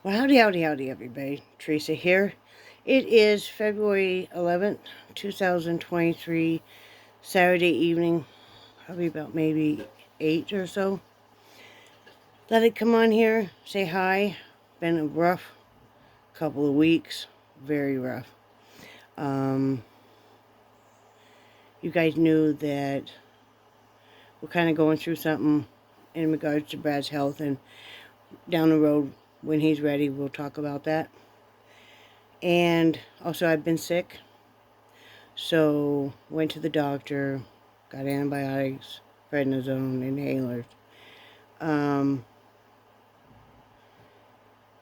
Well, howdy, everybody. Teresa here. It is February 11th, 2023, Saturday evening, probably about maybe 8 or so. Thought I'd come on here, say hi. Been a rough couple of weeks, very rough. You guys knew that we're kind of going through something in regards to Brad's health, and down the road, when he's ready, we'll talk about that. And also, I've been sick. So, went to the doctor, got antibiotics, prednisone, inhalers.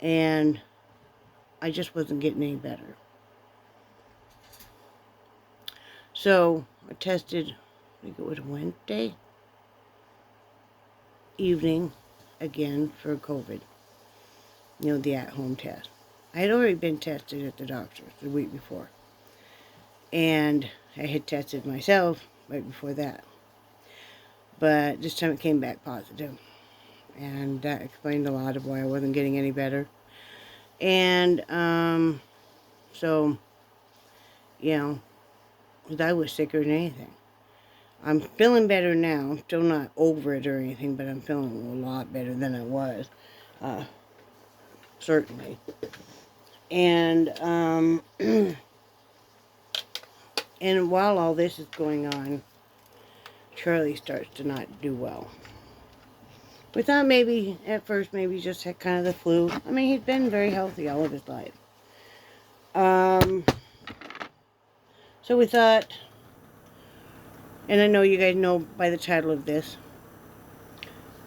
And I just wasn't getting any better. So, I tested, I think it was Wednesday evening, again, for COVID. You know, the at-home test. I had already been tested at the doctor's the week before. And I had tested myself right before that. But this time it came back positive. And that explained a lot of why I wasn't getting any better. And, so, you know, 'cause I was sicker than anything. I'm feeling better now. I'm still not over it or anything, but I'm feeling a lot better than I was. Certainly. And, and while all this is going on, Charlie starts to not do well. We thought maybe, at first, maybe he just had kind of the flu. I mean, he's been very healthy all of his life. So we thought, and I know you guys know by the title of this,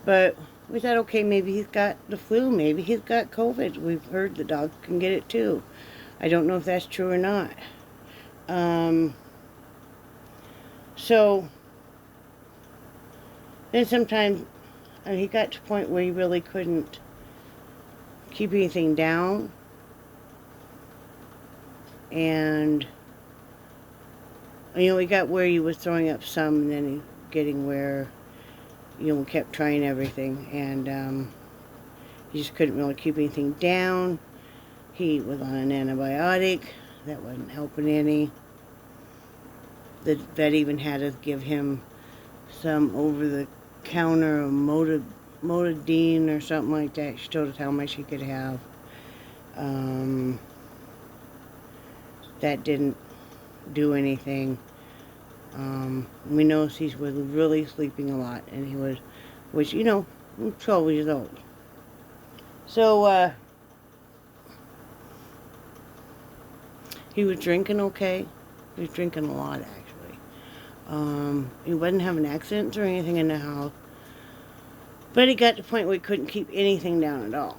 but we thought, okay, maybe he's got the flu, maybe he's got COVID. We've heard the dog can get it too. I don't know if that's true or not. So, then sometimes he got to a point where he really couldn't keep anything down. And, you know, he got where he was throwing up some, and then he getting where, you know, we kept trying everything, and he just couldn't really keep anything down. He was on an antibiotic. That wasn't helping any. The vet even had us give him some over-the-counter Motadine or something like that. She told us how much he could have. That didn't do anything. We noticed he was really sleeping a lot, and he was, which, you know, 12 years old. So, he was drinking okay. He was drinking a lot, actually. He wasn't having accidents or anything in the house. But he got to the point where he couldn't keep anything down at all.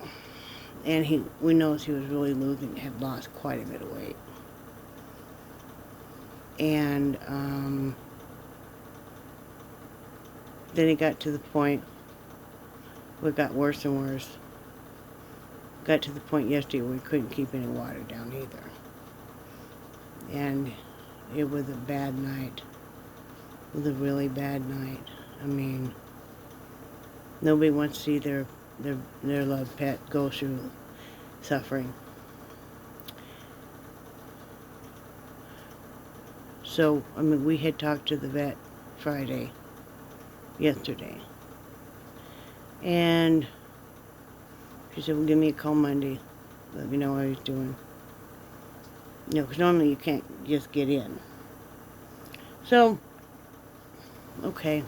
And we noticed he was really had lost quite a bit of weight. And, then it got to the point where it got worse and worse. Got to the point yesterday where we couldn't keep any water down either. And it was a bad night. It was a really bad night. I mean, nobody wants to see their loved pet go through suffering. So, I mean, we had talked to the vet yesterday. And she said, well, give me a call Monday. Let me know how he's doing. You know, because normally you can't just get in. So, okay.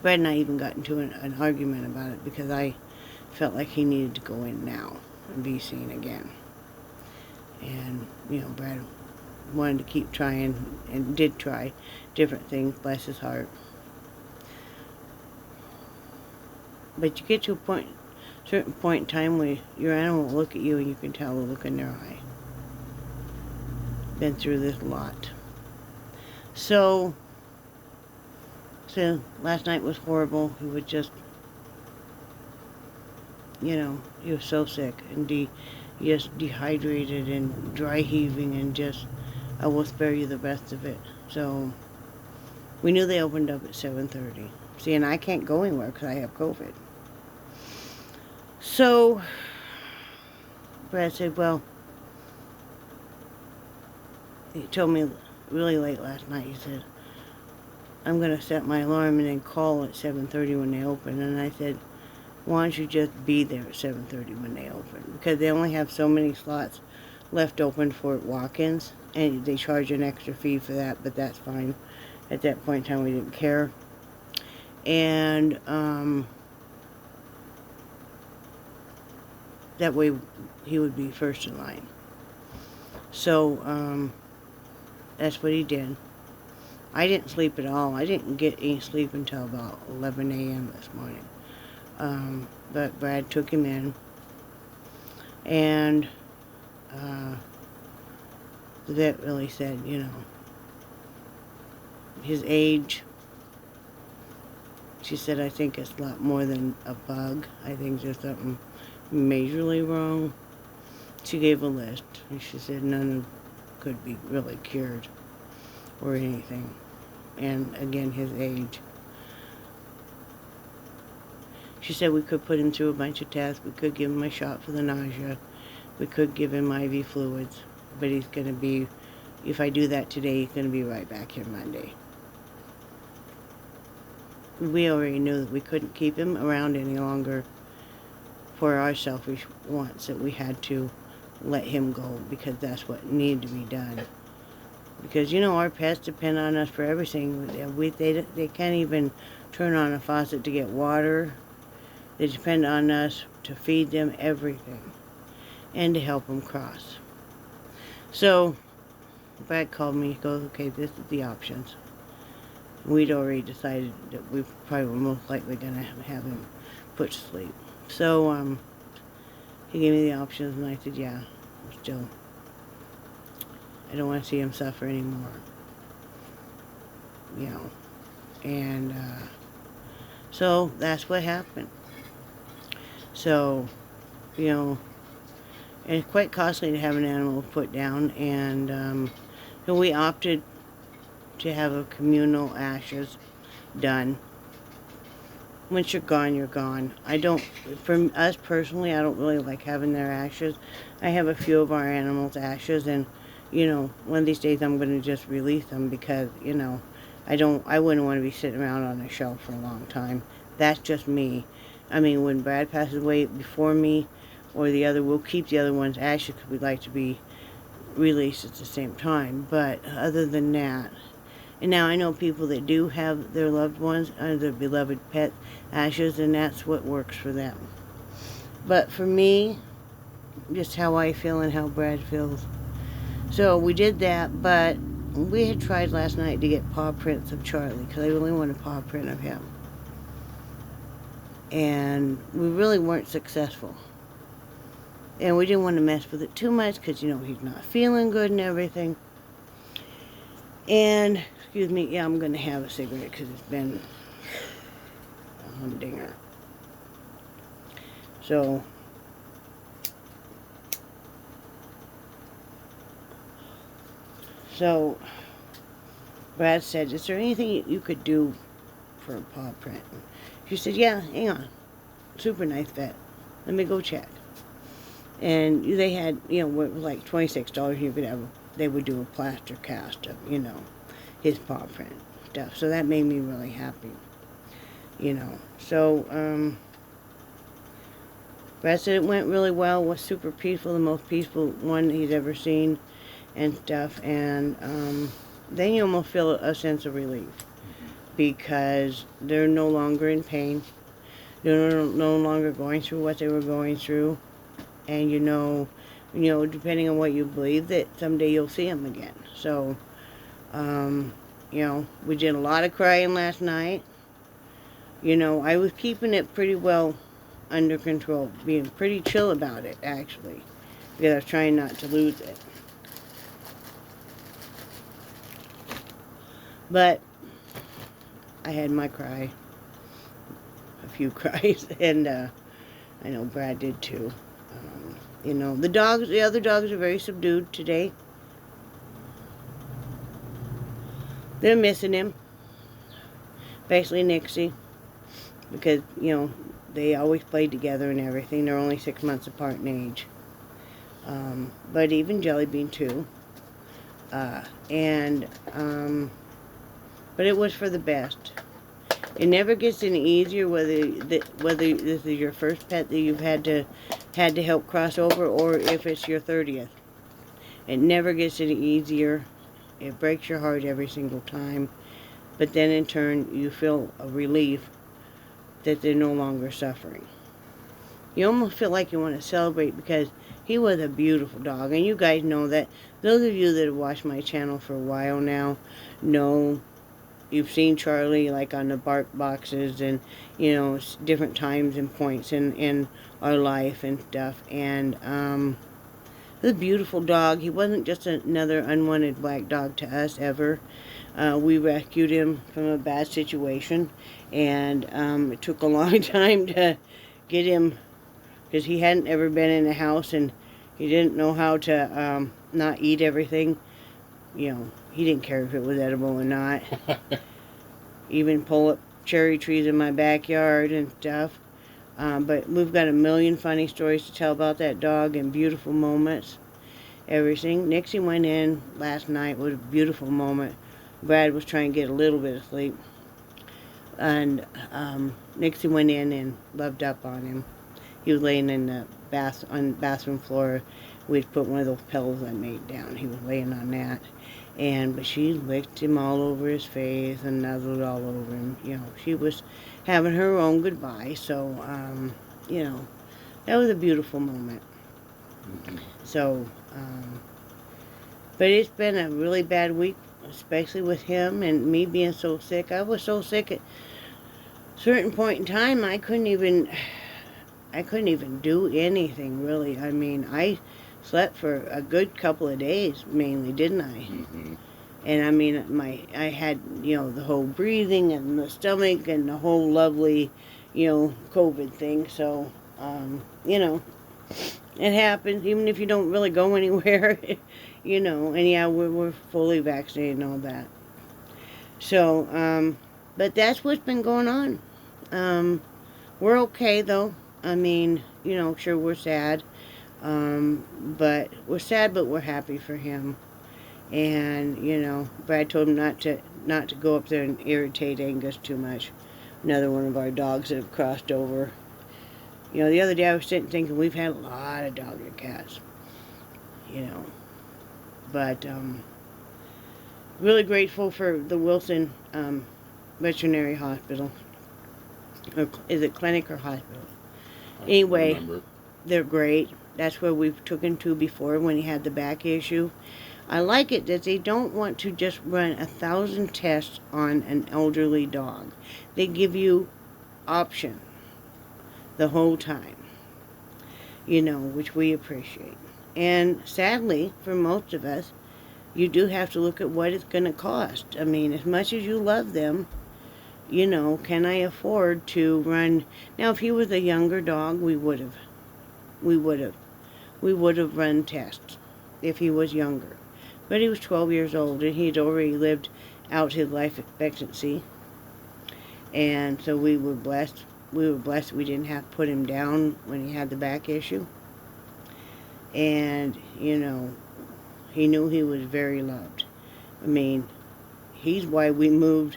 Brad and I even got into an argument about it because I felt like he needed to go in now and be seen again. And, you know, Brad wanted to keep trying and did try different things, bless his heart. But you get to a certain point in time where your animal will look at you and you can tell the look in their eye. Been through this a lot. So last night was horrible. He was just, you know, he was so sick and just dehydrated and dry heaving and just, I will spare you the rest of it. So we knew they opened up at 7:30. See, and I can't go anywhere because I have COVID. So Brad said, well, he told me really late last night, he said, I'm going to set my alarm and then call at 7:30 when they open. And I said, why don't you just be there at 7:30 when they open? Because they only have so many slots left open for walk-ins, and they charge an extra fee for that, but that's fine. At that point in time, we didn't care. And that way he would be first in line. So that's what he did. I didn't sleep at all. I didn't get any sleep until about 11 a.m. this morning. But Brad took him in, and the vet really said, you know, his age, she said, I think it's a lot more than a bug. I think there's something majorly wrong. She gave a list, and she said none of could be really cured or anything. And again, his age. She said we could put him through a bunch of tests. We could give him a shot for the nausea. We could give him IV fluids. But he's going to be, if I do that today, he's going to be right back here Monday. We already knew that we couldn't keep him around any longer for our selfish wants, that we had to let him go because that's what needed to be done. Because, you know, our pets depend on us for everything. They can't even turn on a faucet to get water. They depend on us to feed them everything and to help them cross. So, Brad called me. He goes, okay, this is the options. We'd already decided that we probably were most likely going to have him put to sleep. So, he gave me the options, and I said, yeah, still, I don't want to see him suffer anymore. You know, and so that's what happened. So, you know, and it's quite costly to have an animal put down, and so we opted to have a communal ashes done. Once you're gone, you're gone. For us personally, I don't really like having their ashes. I have a few of our animals' ashes, and, you know, one of these days I'm going to just release them because, you know, I wouldn't want to be sitting around on a shelf for a long time. That's just me. I mean, when Brad passes away before me, or we'll keep the other one's ashes because we'd like to be released at the same time. But other than that, and now I know people that do have their loved ones, their beloved pet ashes, and that's what works for them. But for me, just how I feel and how Brad feels. So we did that, but we had tried last night to get paw prints of Charlie, because I really want a paw print of him. And we really weren't successful. And we didn't want to mess with it too much, because, you know, he's not feeling good and everything. And, excuse me, yeah, I'm going to have a cigarette, because it's been a humdinger. So, Brad said, is there anything you could do for a paw print? She said, yeah, hang on. Super nice vet. Let me go check. And they had, you know, it was like $26 you could have, they would do a plaster cast of, you know, his paw print stuff. So that made me really happy, you know. So, Brad said it went really well, was super peaceful, the most peaceful one he's ever seen and stuff. And then you almost feel a sense of relief because they're no longer in pain. They're no longer going through what they were going through. And you know, depending on what you believe, that someday you'll see them again. So, you know, we did a lot of crying last night. You know, I was keeping it pretty well under control, being pretty chill about it, actually, because I was trying not to lose it. But I had my cry, a few cries, and I know Brad did too. You know, the other dogs are very subdued today. They're missing him, especially Nixie, because, you know, they always played together and everything. They're only 6 months apart in age. But even Jelly Bean too. And but it was for the best. It never gets any easier whether this is your first pet that you've had to help cross over, or if it's your 30th. It never gets any easier. It breaks your heart every single time. But then in turn, you feel a relief that they're no longer suffering. You almost feel like you want to celebrate, because he was a beautiful dog. And you guys know that. Those of you that have watched my channel for a while now know you've seen Charlie like on the bark boxes, and different times and points in our life and stuff. And he was a beautiful dog. He wasn't just another unwanted black dog to us ever. We rescued him from a bad situation, and it took a long time to get him, because he hadn't ever been in a house, and he didn't know how to not eat everything. He didn't care if it was edible or not. Even pull up cherry trees in my backyard and stuff. But we've got a million funny stories to tell about that dog, and beautiful moments. Everything. Nixie went in last night. It was a beautiful moment. Brad was trying to get a little bit of sleep. And Nixie went in and loved up on him. He was laying in the bathroom floor. We'd put one of those pillows I made down. He was laying on that. But she licked him all over his face and nuzzled all over him. She was having her own goodbye. So, that was a beautiful moment. Mm-hmm. So, but it's been a really bad week, especially with him and me being so sick. I was so sick at a certain point in time, I couldn't even do anything, really. I mean, I slept for a good couple of days, mainly, didn't I? Mm-hmm. And I mean, I had, the whole breathing and the stomach and the whole lovely, COVID thing. So, it happens, even if you don't really go anywhere, and yeah, we're fully vaccinated and all that. So, but that's what's been going on. We're okay, though. I mean, sure, we're sad. But we're sad, but we're happy for him. And, Brad told him not to go up there and irritate Angus too much. Another one of our dogs that have crossed over. The other day I was sitting thinking, we've had a lot of dogs and cats. But, really grateful for the Wilson, Veterinary Hospital. Or is it clinic or hospital? Anyway, they're great. That's where we've took him to before when he had the back issue. I like it that they don't want to just run 1,000 tests on an elderly dog. They give you option the whole time, which we appreciate. And sadly, for most of us, you do have to look at what it's going to cost. I mean, as much as you love them, can I afford to run? Now, if he was a younger dog, we would have run tests if he was younger. But he was 12 years old, and he'd already lived out his life expectancy. And so we were blessed. We didn't have to put him down when he had the back issue. And, he knew he was very loved. I mean, he's why we moved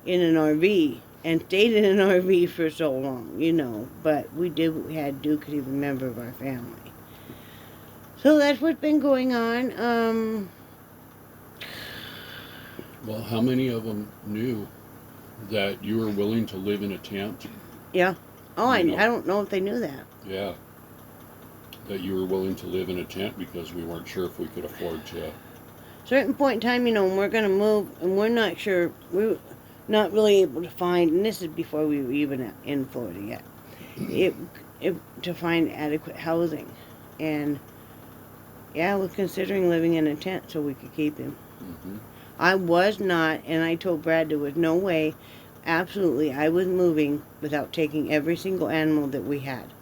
in an RV and stayed in an RV for so long, But we did what we had to do because he was a member of our family. So that's what's been going on. Well, how many of them knew that you were willing to live in a tent? Yeah. Oh, I don't know if they knew that. Yeah. That you were willing to live in a tent because we weren't sure if we could afford to. Certain point in time, when we're going to move, and we're not sure, we're not really able to find, and this is before we were even in Florida yet, to find adequate housing. And, yeah, we're considering living in a tent so we could keep him. Mm-hmm. I was not, and I told Brad there was no way, absolutely, I was moving without taking every single animal that we had.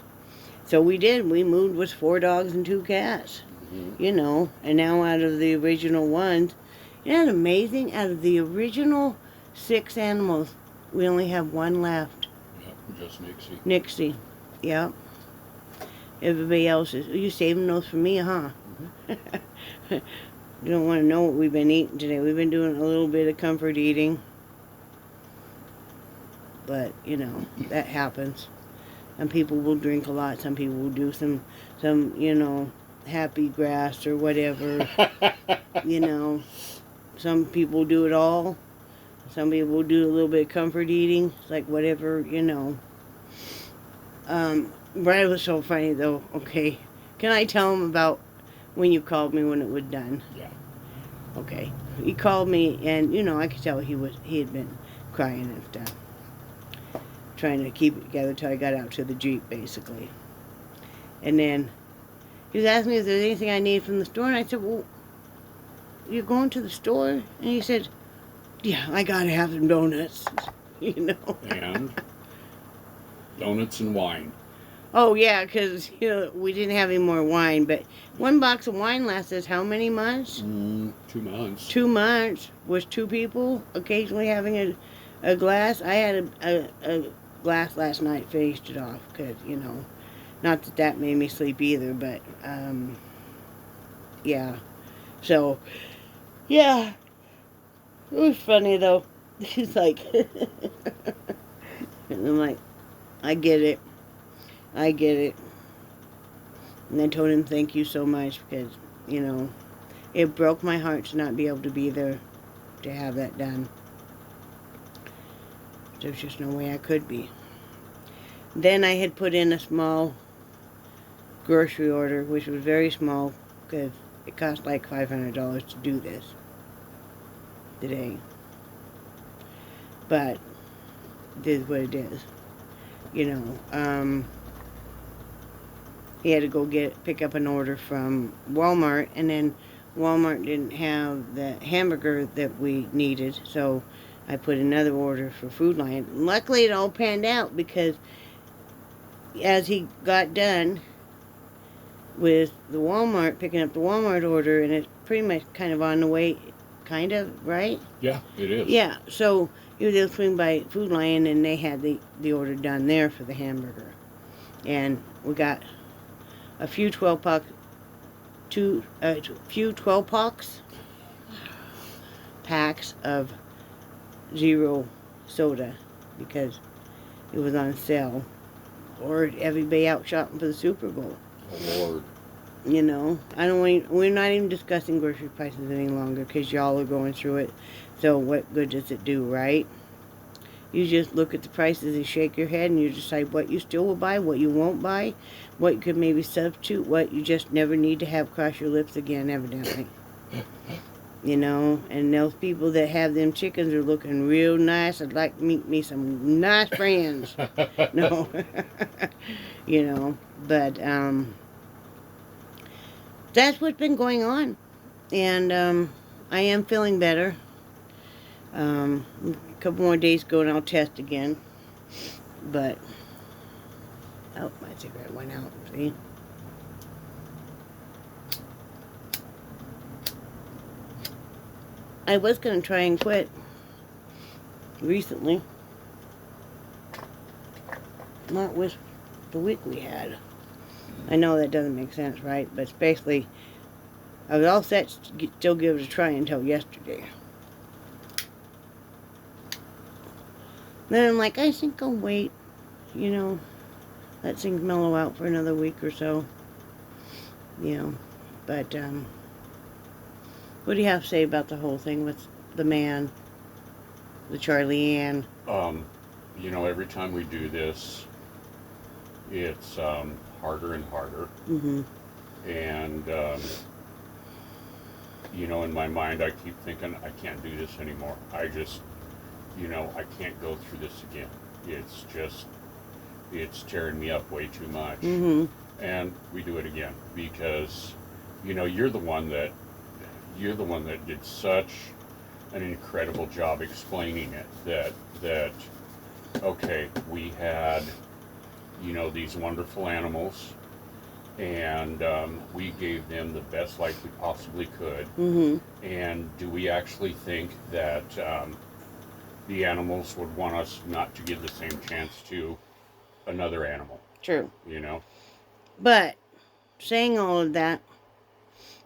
So we did. We moved with 4 dogs and 2 cats, mm-hmm. And now out of the original ones, isn't that amazing? Out of the original 6 animals, we only have 1 left. Yep, just Nixie. Nixie, yep. Everybody else is, you saving those for me, huh? You don't want to know what we've been eating today. We've been doing a little bit of comfort eating. But, that happens. Some people will drink a lot. Some people will do some happy grass or whatever. Some people do it all. Some people do a little bit of comfort eating. It's like whatever. Brad was so funny though. Okay. Can I tell him about when you called me when it was done? Yeah. Okay. He called me and, I could tell he had been crying and stuff. Trying to keep it together till I got out to the Jeep, basically. And then he was asking me if there's anything I need from the store, and I said, well, you're going to the store? And he said, yeah, I gotta have some donuts, And donuts and wine. Oh, yeah, because, we didn't have any more wine, but one box of wine lasts us how many months? 2 months. 2 months with 2 people occasionally having a glass. I had a glass last night, finished it off, because, not that made me sleep either, but, yeah. So, yeah, it was funny, though. He's like, and I'm like, I get it. And I told him thank you so much because, it broke my heart to not be able to be there to have that done. There's just no way I could be. Then I had put in a small grocery order, which was very small because it cost like $500 to do this today. But it is what it is. He had to go pick up an order from Walmart, and then Walmart didn't have the hamburger that we needed, so I put another order for Food Lion. Luckily, it all panned out because as he got done with the Walmart, picking up the Walmart order, and it's pretty much kind of on the way, kind of, right? Yeah, it is. Yeah, so he was able to swing by Food Lion, and they had the order done there for the hamburger. And we got a few 12 packs of zero soda because it was on sale. Or everybody out shopping for the Super Bowl. Oh, Lord. We're not even discussing grocery prices any longer because y'all are going through it. So what good does it do, right? You just look at the prices and shake your head and you decide what you still will buy, what you won't buy, what you could maybe substitute, what you just never need to have cross your lips again, evidently. And those people that have them chickens are looking real nice. I'd like to meet me some nice friends. No. But that's what's been going on. And I am feeling better. A couple more days ago and I'll test again. But, oh, my cigarette went out, see? I was going to try and quit recently. Not with the week we had. I know that doesn't make sense, right? But it's basically, I was all set to still give it a try until yesterday. Then I'm like, I think I'll wait, let things mellow out for another week or so. But, what do you have to say about the whole thing with the man, the Charlie Ann? Every time we do this, it's harder and harder. Mm-hmm. And, in my mind, I keep thinking, I can't do this anymore. I just, I can't go through this again. It's tearing me up way too much. Mm-hmm. And we do it again because, you're the one that did such an incredible job explaining it that okay, we had these wonderful animals and we gave them the best life we possibly could. Mm-hmm. And do we actually think that the animals would want us not to give the same chance to another animal? True. But saying all of that,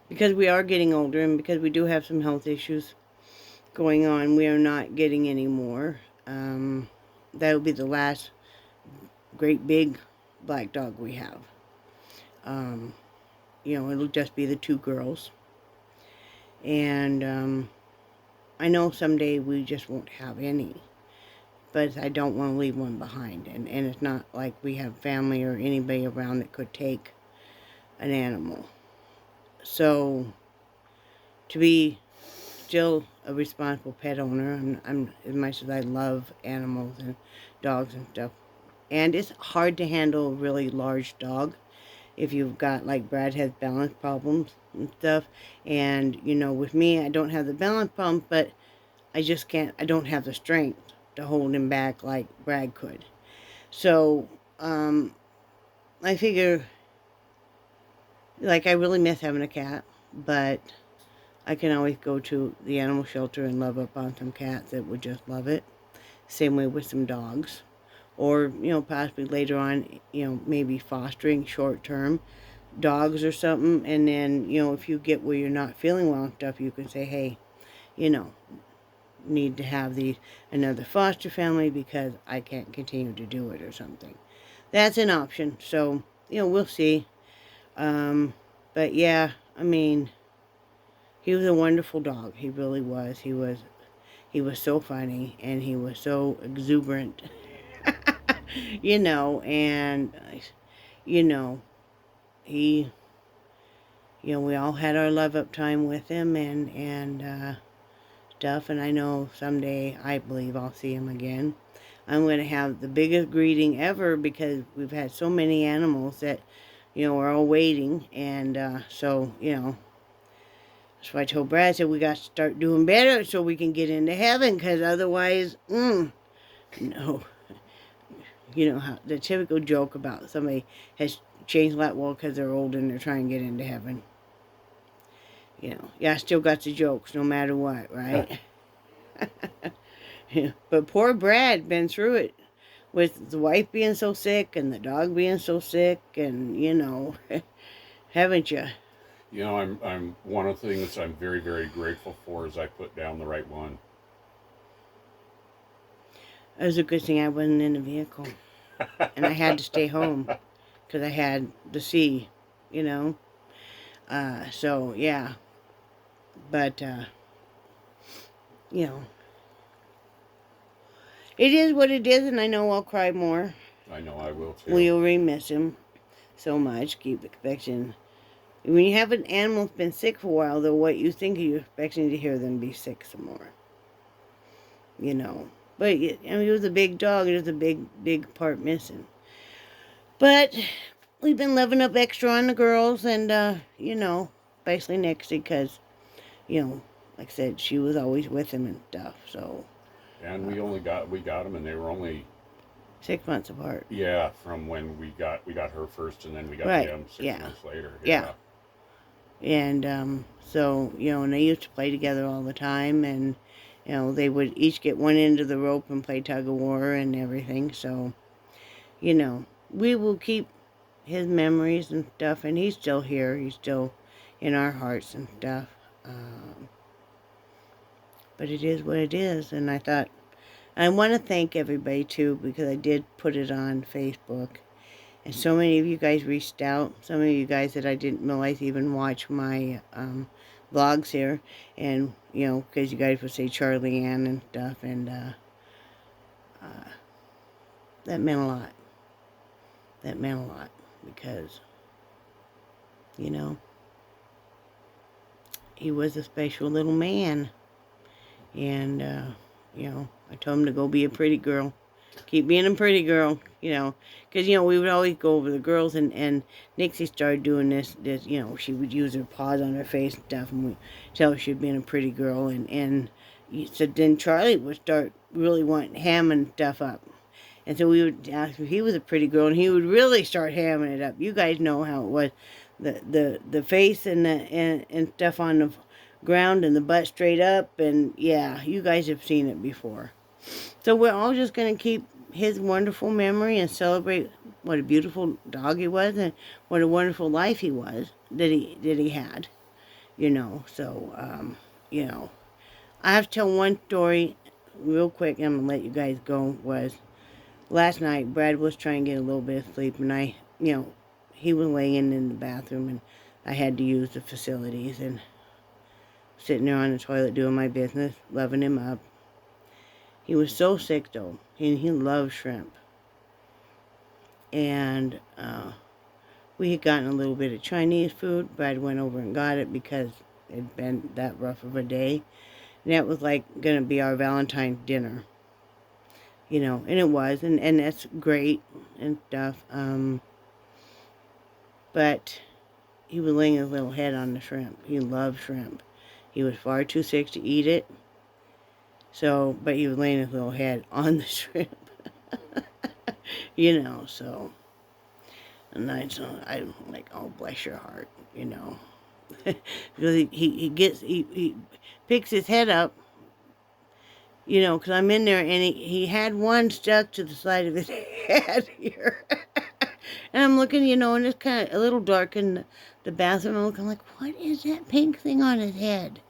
because we are getting older and because we do have some health issues going on, we are not getting any more. That will be the last great big black dog we have. Um, it'll just be the two girls. And I know someday we just won't have any. But I don't want to leave one behind. And it's not like we have family or anybody around that could take an animal. So, to be still a responsible pet owner, I'm as much as I love animals and dogs and stuff. And it's hard to handle a really large dog if you've got, like Brad has, balance problems and stuff. And, with me, I don't have the balance problem, but I just can't, I don't have the strength to hold him back like Brad could. So, I figure, like, I really miss having a cat, but I can always go to the animal shelter and love up on some cats that would just love it. Same way with some dogs. Or, possibly later on, maybe fostering short-term dogs or something. And then, if you get where you're not feeling well and stuff, you can say, hey, need to have another foster family because I can't continue to do it or something. That's an option. So, we'll see. But yeah, I mean, he was a wonderful dog. He really was. He was so funny and he was so exuberant. And he we all had our love up time with him and stuff, and I know someday, I believe I'll see him again. I'm going to have the biggest greeting ever because we've had so many animals that, we're all waiting, and so, that's why I told Brad, I said, we got to start doing better so we can get into heaven, because otherwise, no. How the typical joke about somebody has changed that well because they're old and they're trying to get into heaven. I still got the jokes no matter what, right? But poor Brad been through it with the wife being so sick and the dog being so sick, and haven't you? I'm one of the things I'm very, very grateful for is I put down the right one. It was a good thing I wasn't in the vehicle, and I had to stay home because I had to see, So yeah, but it is what it is, and I know I'll cry more. I know I will too. We'll miss him so much. Keep expecting. When you have an animal that's been sick for a while, though, what you think you're expecting to hear them be sick some more. But he was a big dog. There's a big part missing. But we've been living up extra on the girls, and especially Nixie, because like I said, she was always with him and stuff. So. And we got them, and they were only 6 months apart. Yeah, from when we got her first, and then we got them 6 months later. Yeah. And so and they used to play together all the time, and they would each get one end of the rope and play tug of war and everything. So we will keep his memories and stuff, and he's still here. He's still in our hearts and stuff. But it is what it is, and I thought I want to thank everybody too, because I did put it on Facebook, and so many of you guys reached out. Some of you guys that I didn't realize even watch my vlogs here, and because you guys would say Charlie Ann and stuff, and that meant a lot. That meant a lot because he was a special little man. And, I told him to go be a pretty girl. Keep being a pretty girl, because, we would always go over the girls, and Nixie started doing this, she would use her paws on her face and stuff, and we'd tell her she'd been a pretty girl, and so then Charlie would start really wanting hamming stuff up. And so we would ask if he was a pretty girl, and he would really start hamming it up. You guys know how it was. The face and stuff on the ground and the butt straight up, and yeah, you guys have seen it before. So we're all just going to keep his wonderful memory and celebrate what a beautiful dog he was, and what a wonderful life he was that he had. So I have to tell one story real quick, and I'm gonna let you guys go. Was last night Brad was trying to get a little bit of sleep, and he was laying in the bathroom, and I had to use the facilities, and sitting there on the toilet doing my business, loving him up. He was so sick though, and he loved shrimp. And we had gotten a little bit of Chinese food. Brad went over and got it because it'd been that rough of a day. And that was like going to be our Valentine's dinner. And it was, and that's great and stuff. But he was laying his little head on the shrimp. He loved shrimp. He was far too sick to eat it. So, but he was laying his little head on the shrimp. So. And I'm like, oh, bless your heart, because he picks his head up, because I'm in there, and he had one stuck to the side of his head here. And I'm looking, and it's kind of a little dark in the bathroom. I'm looking like, what is that pink thing on his head?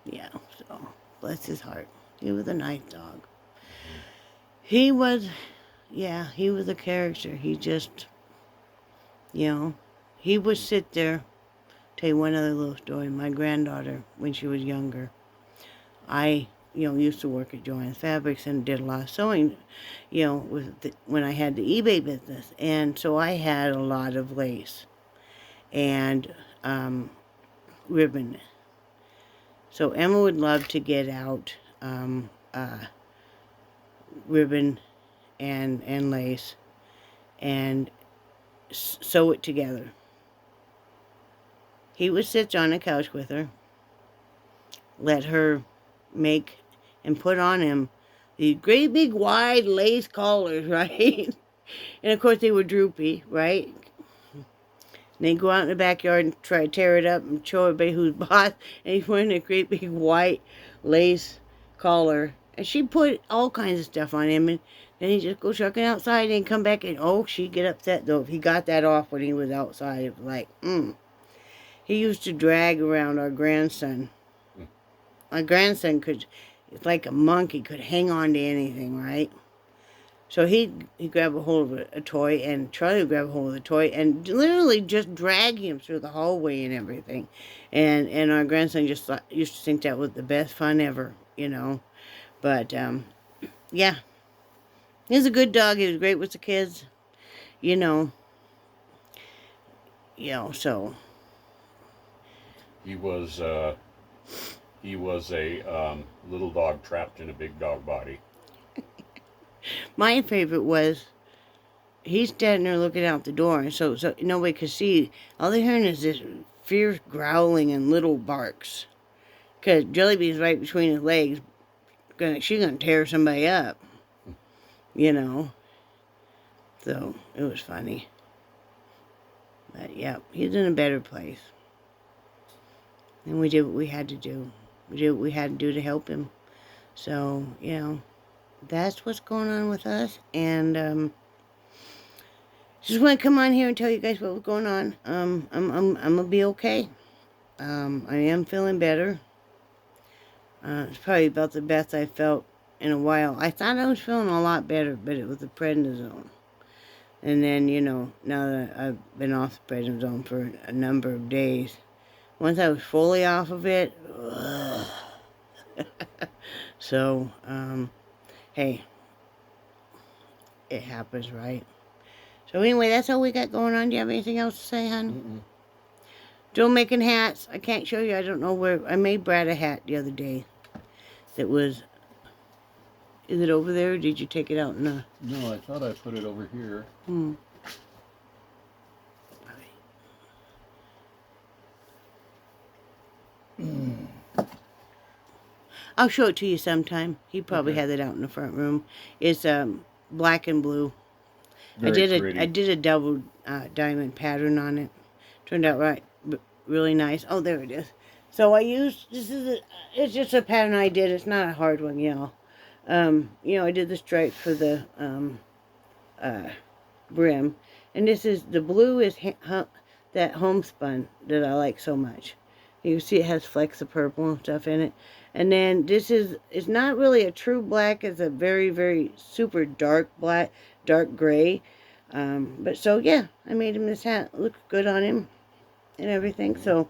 Yeah, so bless his heart. He was a nice dog. He was a character. He just... he would sit there. Tell you one other little story. My granddaughter, when she was younger, I, used to work at Joann's Fabrics and did a lot of sewing, when I had the eBay business. And so I had a lot of lace and ribbon. So Emma would love to get out ribbon and lace and sew it together. He would sit on a couch with her, let her make and put on him these great big wide lace collars, right? And of course they were droopy, right? And they'd go out in the backyard and try to tear it up and show everybody who's boss. And he's wearing a great big white lace collar. And she'd put all kinds of stuff on him, and then he'd just go trucking outside and come back, and she'd get upset though if he got that off when he was outside. It was like, He used to drag around our grandson. My grandson it's like a monkey, could hang on to anything, right? So he'd grab a hold of a toy, and Charlie would grab a hold of the toy, and literally just drag him through the hallway and everything. And our grandson just used to think that was the best fun ever, But, yeah. He was a good dog. He was great with the kids, so. He was a little dog trapped in a big dog body. My favorite was, he's standing there looking out the door, and so nobody could see. All they're hearing is this fierce growling and little barks. Because Jellybee's right between his legs. She's going to tear somebody up. So, it was funny. But, yeah, he's in a better place. And we did what we had to do. We did what we had to do to help him. So, that's what's going on with us. And, just want to come on here and tell you guys what was going on. I'm going to be okay. I am feeling better. It's probably about the best I felt in a while. I thought I was feeling a lot better, but it was the prednisone. And then, now that I've been off the prednisone for a number of days, once I was fully off of it, so, hey, it happens, right? So anyway, that's all we got going on. Do you have anything else to say, hon? Mm-mm. Still making hats. I can't show you. I don't know where. I made Brad a hat the other day. That was... Is it over there, or did you take it out in the... No, I thought I put it over here. I'll show it to you sometime. He probably Okay. has it out in the front room. It's black and blue. Very pretty. I did a double diamond pattern on it. Turned out really nice. Oh, there it is. So I used, it's just a pattern I did. It's not a hard one, I did the stripe for the brim. And this is, the blue is that homespun that I like so much. You see it has flecks of purple and stuff in it. And then this is, it's not really a true black. It's a very, very super dark black, dark gray. But so, yeah, I made him this hat. Looks good on him and everything. So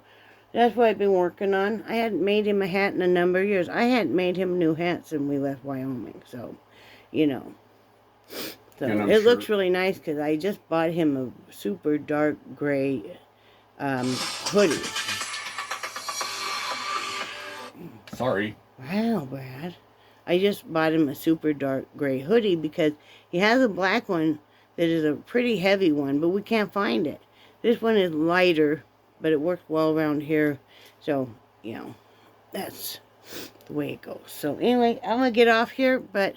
that's what I've been working on. I hadn't made him a hat in a number of years. I hadn't made him a new hat since we left Wyoming. So, you know. So it looks really nice because I just bought him a super dark gray hoodie. Sorry. Wow, Brad. I just bought him a super dark gray hoodie because he has a black one that is a pretty heavy one, but we can't find it. This one is lighter, but it works well around here. So, you know, that's the way it goes. So anyway, I'm going to get off here, but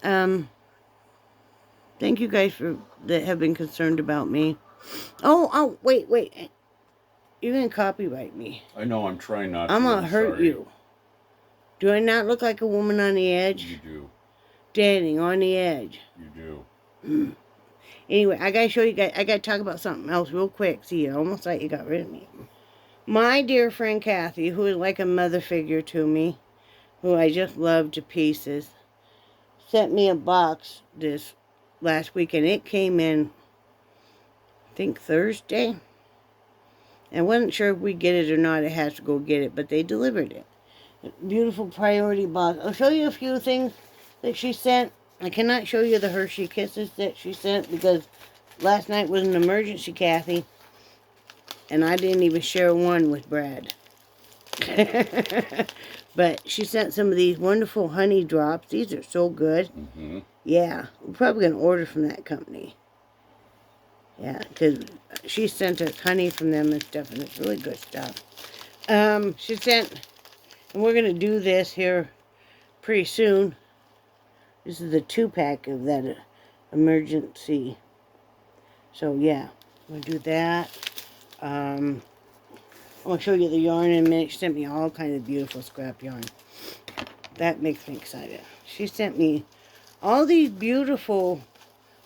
thank you guys that have been concerned about me. Oh, wait. You're going to copyright me. I know, I'm trying not to. I'm going to hurt you. Do I not look like a woman on the edge? You do. Standing on the edge. You do. Anyway, I got to show you guys. I got to talk about something else real quick. See, I almost thought you got rid of me. My dear friend Kathy, who is like a mother figure to me, who I just love to pieces, sent me a box this last week, and it came in, I think, Thursday. I wasn't sure if we'd get it or not. I had to go get it, but they delivered it. Beautiful priority box. I'll show you a few things that she sent. I cannot show you the Hershey Kisses that she sent because last night was an emergency, Kathy, and I didn't even share one with Brad. But she sent some of these wonderful honey drops. These are so good. Mm-hmm. Yeah, we're probably going to order from that company. Yeah, because she sent us honey from them and stuff, and it's really good stuff. She sent, and we're going to do this here pretty soon. This is the 2-pack of that emergency. So, yeah, I'm going to do that. I'm going to show you the yarn in a minute. She sent me all kinds of beautiful scrap yarn. That makes me excited. She sent me all these beautiful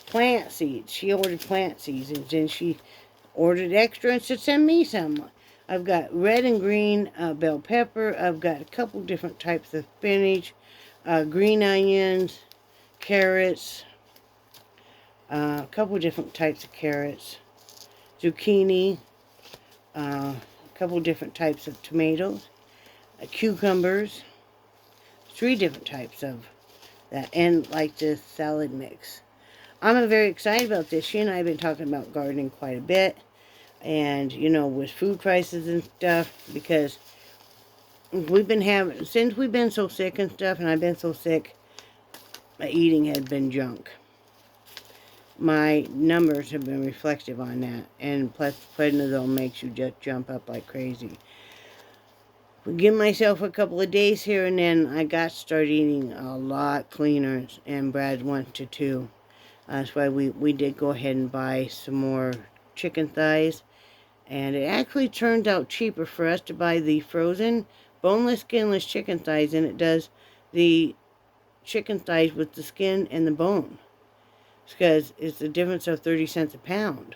plant seeds. She ordered plant seeds, and then she ordered extra and said, send me some. I've got red and green bell pepper. I've got a couple different types of spinach, green onions, carrots, a couple different types of carrots, zucchini, a couple different types of tomatoes, cucumbers, 3 different types of that, and like this salad mix. I'm very excited about this. She and I have been talking about gardening quite a bit, and you know, with food prices and stuff, because we've been having, since we've been so sick and stuff, and I've been so sick, my eating had been junk. My numbers have been reflective on that, and plus prednisone makes you just jump up like crazy. I give myself a couple of days here, and then I got to start eating a lot cleaner, and Brad wanted to. That's why we did go ahead and buy some more chicken thighs, and it actually turns out cheaper for us to buy the frozen boneless, skinless chicken thighs than it does the chicken thighs with the skin and the bone. Because it's a difference of 30 cents a pound.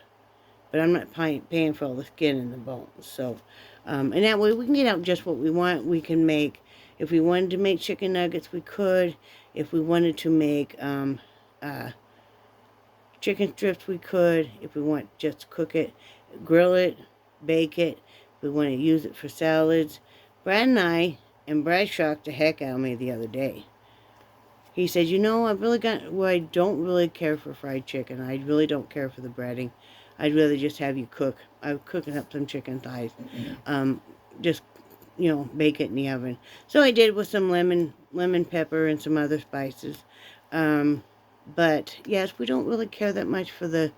But I'm not paying for all the skin and the bones. So, and that way we can get out just what we want. We can make, if we wanted to make chicken nuggets, we could. If we wanted to make chicken strips, we could. If we want just to cook it, grill it, bake it. If we want to use it for salads. Brad shocked the heck out of me the other day. He said, you know, I don't really care for fried chicken. I really don't care for the breading. I'd rather just have you cook. I'm cooking up some chicken thighs. Just, you know, bake it in the oven. So I did with some lemon pepper and some other spices. But, yes, we don't really care that much for the,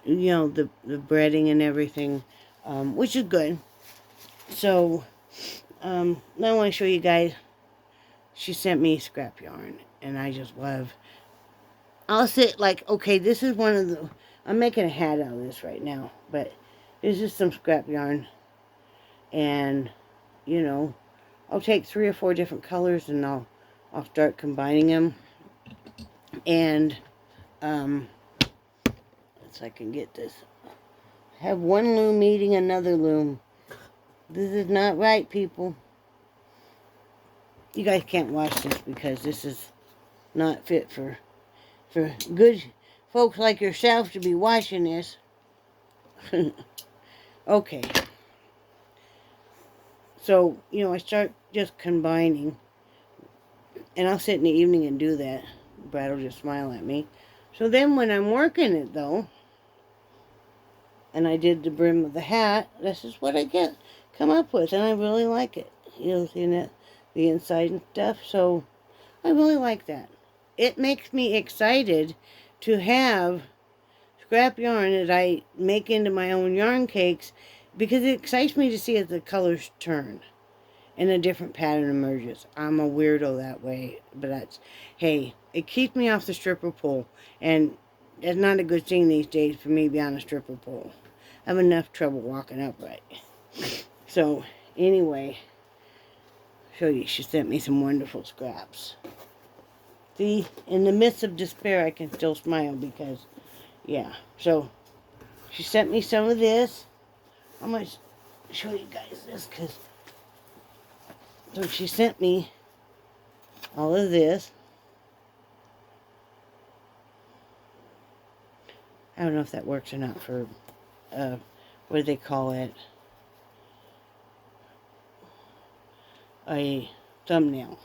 you know, the breading and everything, which is good. So, now I want to show you guys. She sent me scrap yarn, and I just love. I'll say, like, okay, this is one of the, I'm making a hat out of this right now, but this is some scrap yarn, and, you know, I'll take 3 or 4 different colors, and I'll start combining them, and, so I can get this. Have one loom eating another loom. This is not right, people. You guys can't watch this because this is not fit for good folks like yourself to be watching this. Okay. So, I start just combining. And I'll sit in the evening and do that. Brad will just smile at me. So then when I'm working it, though, and I did the brim of the hat, this is what I come up with. And I really like it. Seeing it, the inside and stuff. So I really like that. It makes me excited to have scrap yarn that I make into my own yarn cakes, because it excites me to see as the colors turn and a different pattern emerges. I'm a weirdo that way, but hey, it keeps me off the stripper pole, and it's not a good thing these days for me to be on a stripper pole. I have enough trouble walking upright. So, anyway, show you, she sent me some wonderful scraps. See, in the midst of despair, I can still smile because, yeah. So, she sent me some of this. I'm going to show you guys this because, so she sent me all of this. I don't know if that works or not for, what do they call it? A thumbnail.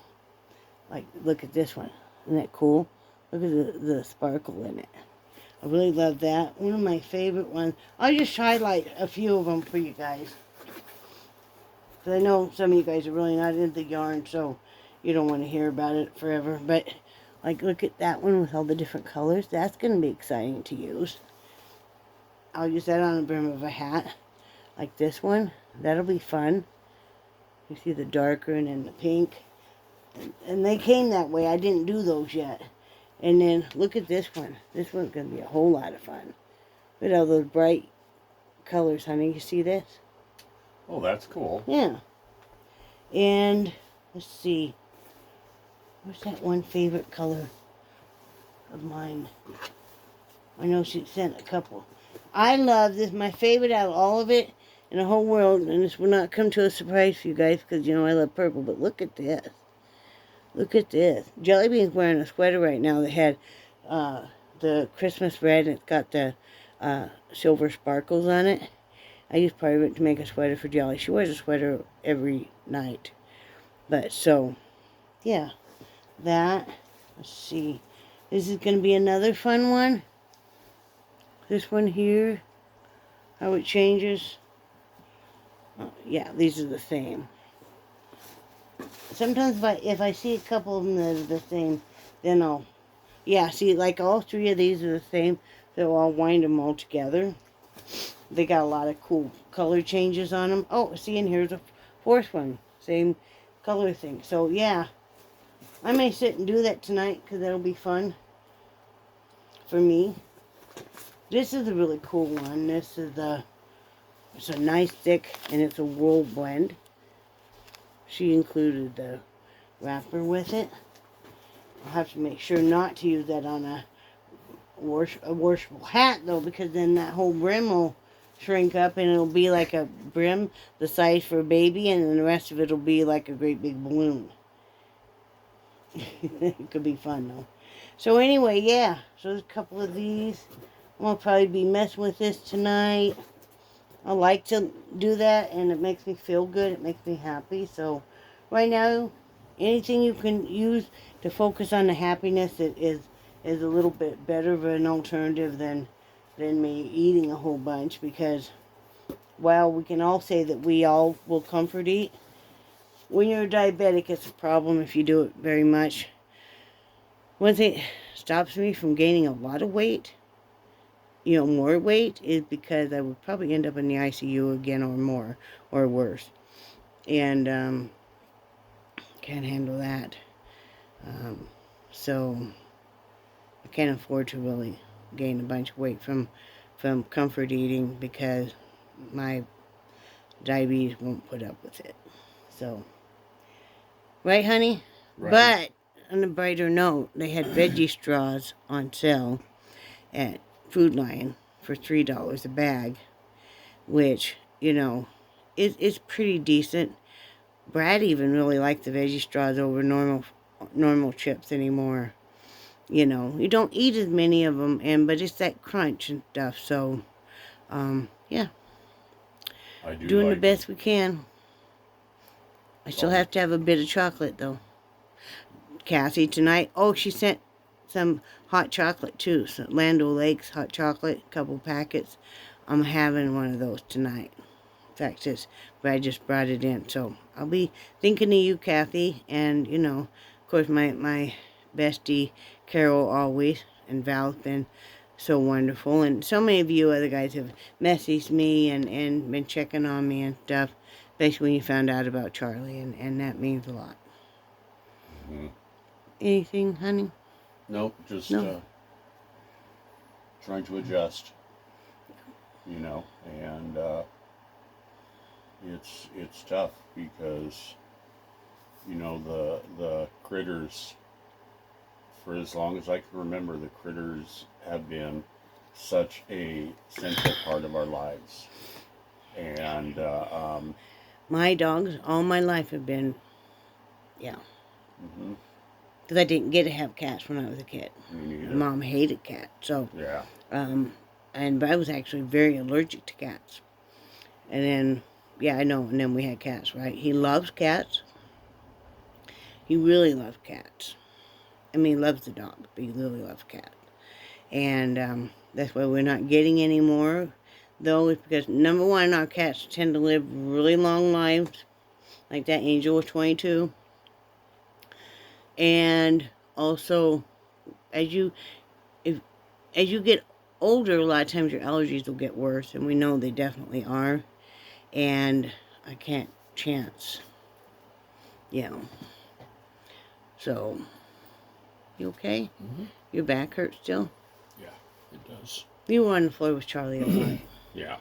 Like, look at this one. Isn't that cool? Look at the sparkle in it. I really love that. One of my favorite ones. I'll just highlight a few of them for you guys. Because I know some of you guys are really not into yarn, so you don't want to hear about it forever. But, like, look at that one with all the different colors. That's going to be exciting to use. I'll use that on the brim of a hat. Like this one. That'll be fun. You see the darker and then the pink. And they came that way. I didn't do those yet. And then look at this one. This one's going to be a whole lot of fun. Look at all those bright colors, honey. You see this? Oh, that's cool. Yeah. And let's see. What's that one favorite color of mine? I know she sent a couple. I love this. My favorite out of all of it in the whole world. And this will not come to a surprise for you guys because, I love purple. But look at this. Look at this. Jellybean's wearing a sweater right now that had the Christmas red, and it's got the silver sparkles on it. I used part of it to make a sweater for Jelly. She wears a sweater every night. But so, yeah. That. Let's see. This is going to be another fun one. This one here. How it changes. Yeah, these are the same. Sometimes if I see a couple of them that are the same, then I'll... Yeah, see, like all three of these are the same, so I'll wind them all together. They got a lot of cool color changes on them. Oh, see, and here's a fourth one. Same color thing. So, yeah. I may sit and do that tonight, because that'll be fun for me. This is a really cool one. This is it's a nice thick, and it's a wool blend. She included the wrapper with it. I'll have to make sure not to use that on a washable hat, though, because then that whole brim will shrink up and it'll be like a brim the size for a baby, and then the rest of it will be like a great big balloon. It could be fun, though. So anyway, yeah. So there's a couple of these. I'll probably be messing with this tonight. I like to do that, and it makes me feel good. It makes me happy. So, right now, anything you can use to focus on the happiness is a little bit better of an alternative than me eating a whole bunch. Because, while we can all say that we all will comfort eat, when you're a diabetic, it's a problem if you do it very much. One thing stops me from gaining a lot of weight, more weight, is because I would probably end up in the ICU again or more, or worse. And, can't handle that. So, I can't afford to really gain a bunch of weight from comfort eating, because my diabetes won't put up with it. So, right, honey? Right. But, on a brighter note, they had veggie straws on sale at Food Lion for $3 a bag, which, you know, is pretty decent. Brad even really liked the veggie straws over normal chips anymore. You know, you don't eat as many of them, but it's that crunch and stuff. So, yeah, I do doing the like best we can. I still have to have a bit of chocolate though. Cassie tonight. Oh, she sent some hot chocolate too. So Land O'Lakes hot chocolate, a couple packets. I'm having one of those tonight. In fact, Brad just brought it in. So I'll be thinking of you, Kathy, and you know, of course, my bestie Carol always, and Val's been so wonderful, and so many of you other guys have messaged me and been checking on me and stuff, especially when you found out about Charlie, and that means a lot. Mm-hmm. Anything, honey? Nope, just No. trying to adjust, you know, and it's tough because, you know, the critters, for as long as I can remember, the critters have been such a central part of our lives. And my dogs all my life have been, yeah. Mm-hmm. Because I didn't get to have cats when I was a kid. Me neither. My mom hated cats, so Yeah. But I was actually very allergic to cats. And then, yeah, I know. And then we had cats, right? He loves cats. He really loves cats. I mean, he loves the dog, but he really loves cats. And that's why we're not getting any more, though, is because, number one, our cats tend to live really long lives. Like that Angel was 22. And also, as you get older, a lot of times your allergies will get worse, and we know they definitely are. And I can't chance, you know. So, you okay? Mm-hmm. Your back hurts still? Yeah, it does. You were on the floor with Charlie a lot. Yeah.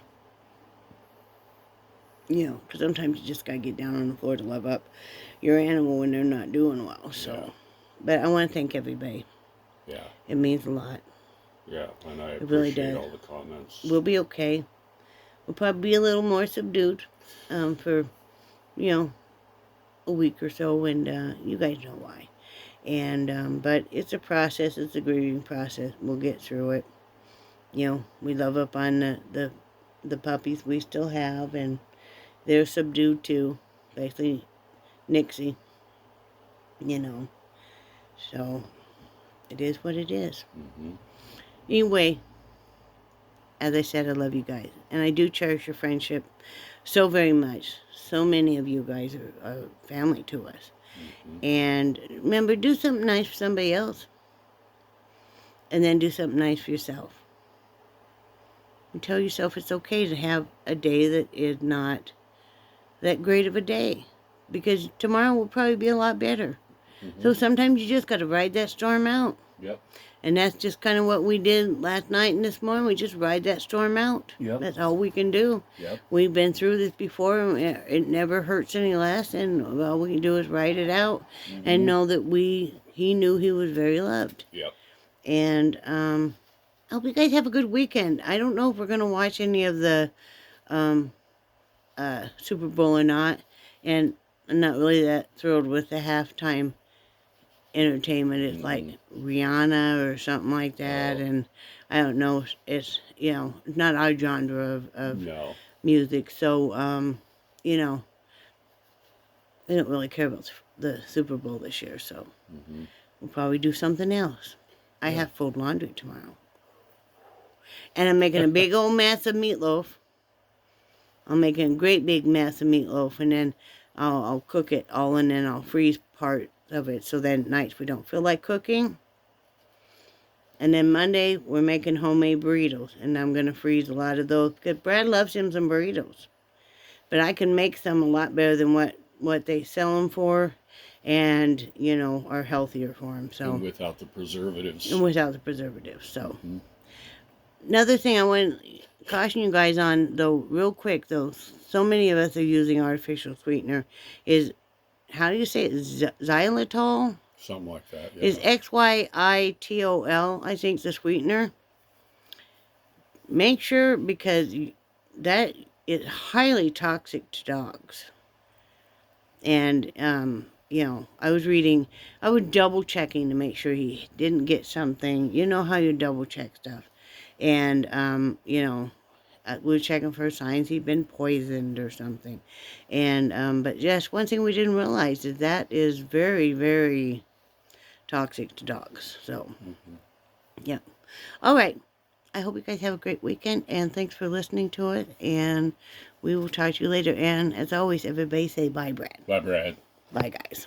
You know, because sometimes you just got to get down on the floor to love up your animal when they're not doing well. So, Yeah. But I want to thank everybody. Yeah. It means a lot. Yeah, and I It really appreciate does. all the comments. We'll be okay. We'll probably be a little more subdued for, you know, a week or so, and you guys know why. And but it's a process. It's a grieving process. We'll get through it. You know, we love up on the puppies we still have, and they're subdued too, especially Nixie. You know, so it is what it is. Mm-hmm. Anyway, as I said, I love you guys, and I do cherish your friendship so very much. So many of you guys are family to us. Mm-hmm. And remember, do something nice for somebody else, and then do something nice for yourself. And tell yourself it's okay to have a day that is not that great of a day, because tomorrow will probably be a lot better. Mm-hmm. So sometimes you just got to ride that storm out. Yep. And that's just kind of what we did last night and this morning. We just ride that storm out. Yep. That's all we can do. Yep. We've been through this before, and it never hurts any less. And all we can do is ride it out, Mm-hmm. and know that he knew he was very loved. Yep. And I hope you guys have a good weekend. I don't know if we're gonna watch any of the Super Bowl or not, and I'm not really that thrilled with the halftime entertainment. It's like Rihanna or something like that, and I don't know. It's, you know, not our genre of No. music, so you know, we don't really care about the Super Bowl this year, so Mm-hmm. we'll probably do something else. I have fold laundry tomorrow, and I'm making a big old mess of meatloaf. I'm making a great big mess of meatloaf, and then I'll cook it all, and then I'll freeze part of it, so then nights we don't feel like cooking. And then Monday we're making homemade burritos, and I'm gonna freeze a lot of those because Brad loves him some burritos, but I can make some a lot better than what they sell them for, and you know, are healthier for him. So And without the preservatives. and without the preservatives. So Mm-hmm. another thing I want to caution you guys on, though, real quick, though, so many of us are using artificial sweetener, is, how do you say it? Xylitol? Something like that. Yeah. Is XYITOL, I think, the sweetener. make sure, because that is highly toxic to dogs. And, I was double checking to make sure he didn't get something. You know how you double check stuff. And, we were checking for signs he'd been poisoned or something. And, but yes, one thing we didn't realize is that is very, very toxic to dogs. So, yeah. All right. I hope you guys have a great weekend, and thanks for listening to it, and we will talk to you later. And as always, everybody say bye, Brad. Bye, Brad. Bye, guys.